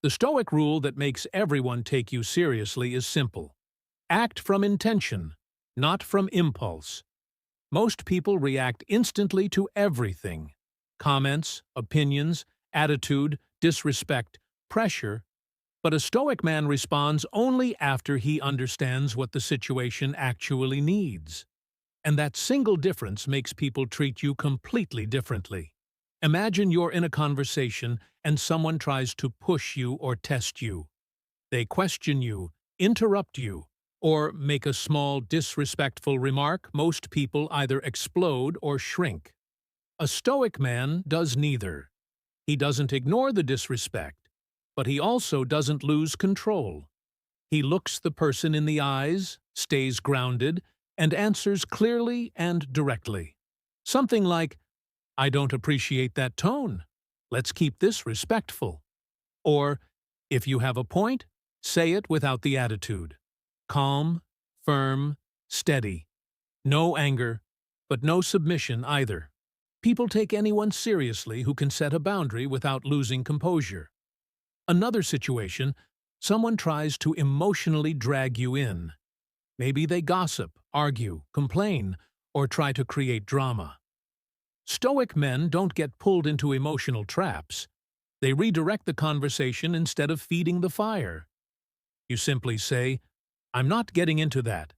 The Stoic rule that makes everyone take you seriously is simple. Act from intention, not from impulse. Most people react instantly to everything. Comments, opinions, attitude, disrespect, pressure. But a Stoic man responds only after he understands what the situation actually needs. And that single difference makes people treat you completely differently. Imagine you're in a conversation and someone tries to push you or test you. They question you, interrupt you, or make a small disrespectful remark. Most people either explode or shrink. A Stoic man does neither. He doesn't ignore the disrespect, but he also doesn't lose control. He looks the person in the eyes, stays grounded, and answers clearly and directly. Something like, "I don't appreciate that tone. Let's keep this respectful." Or, "If you have a point, say it without the attitude." Calm, firm, steady. No anger, but no submission either. People take anyone seriously who can set a boundary without losing composure. Another situation, someone tries to emotionally drag you in. Maybe they gossip, argue, complain, or try to create drama. Stoic men don't get pulled into emotional traps. They redirect the conversation instead of feeding the fire. You simply say, "I'm not getting into that.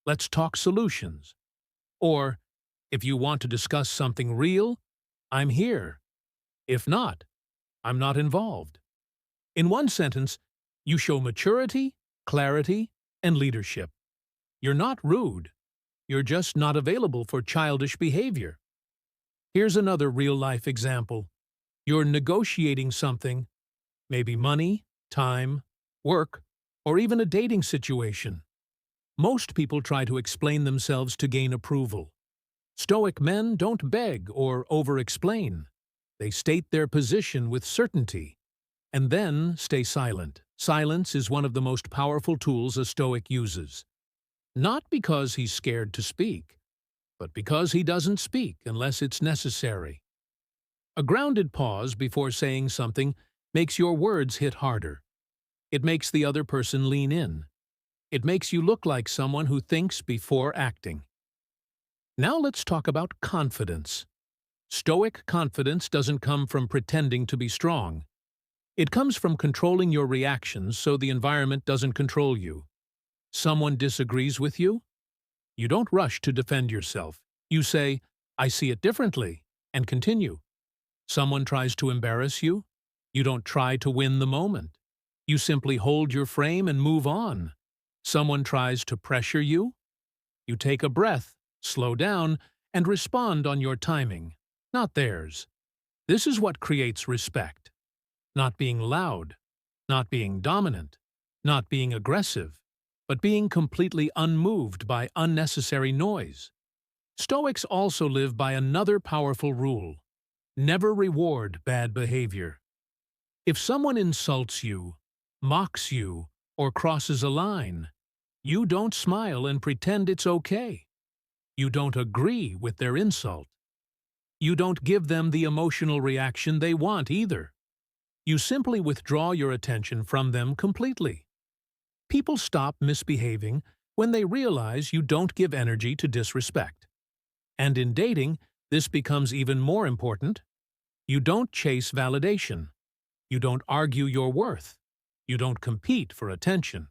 Let's talk solutions." Or, "If you want to discuss something real, I'm here. If not, I'm not involved." In one sentence, you show maturity, clarity, and leadership. You're not rude. You're just not available for childish behavior. Here's another real-life example. You're negotiating something, maybe money, time, work, or even a dating situation. Most people try to explain themselves to gain approval. Stoic men don't beg or over-explain. They state their position with certainty, and then stay silent. Silence is one of the most powerful tools a Stoic uses. Not because he's scared to speak, but because he doesn't speak unless it's necessary. A grounded pause before saying something makes your words hit harder. It makes the other person lean in. It makes you look like someone who thinks before acting. Now let's talk about confidence. Stoic confidence doesn't come from pretending to be strong. It comes from controlling your reactions so the environment doesn't control you. Someone disagrees with you? You don't rush to defend yourself. You say, "I see it differently," and continue. Someone tries to embarrass you? You don't try to win the moment. You simply hold your frame and move on. Someone tries to pressure you? You take a breath, slow down, and respond on your timing, not theirs. This is what creates respect. Not being loud, not being dominant, not being aggressive, but being completely unmoved by unnecessary noise. Stoics also live by another powerful rule: never reward bad behavior. If someone insults you, mocks you, or crosses a line, you don't smile and pretend it's okay. You don't agree with their insult. You don't give them the emotional reaction they want either. You simply withdraw your attention from them completely. People stop misbehaving when they realize you don't give energy to disrespect. And in dating, this becomes even more important. You don't chase validation. You don't argue your worth. You don't compete for attention.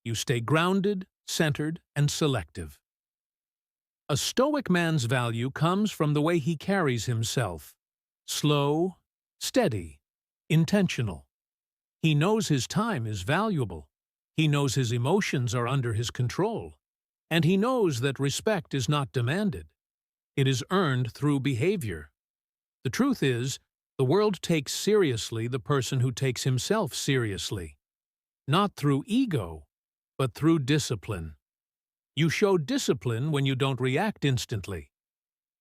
You stay grounded, centered, and selective. A Stoic man's value comes from the way he carries himself. Slow, steady, intentional. He knows his time is valuable. He knows his emotions are under his control. And he knows that respect is not demanded. It is earned through behavior. The truth is, the world takes seriously the person who takes himself seriously. Not through ego, but through discipline. You show discipline when you don't react instantly.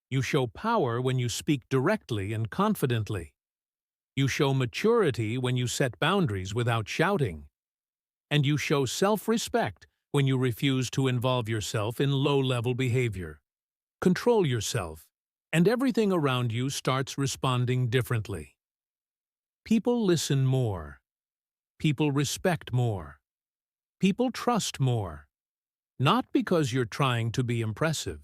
You show power when you speak directly and confidently. You show maturity when you set boundaries without shouting. And you show self-respect when you refuse to involve yourself in low-level behavior. Control yourself, and everything around you starts responding differently. People listen more. People respect more. People trust more. Not because you're trying to be impressive,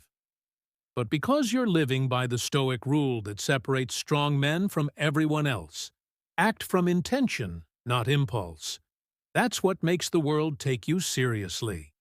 but because you're living by the Stoic rule that separates strong men from everyone else. Act from intention, not impulse. That's what makes the world take you seriously.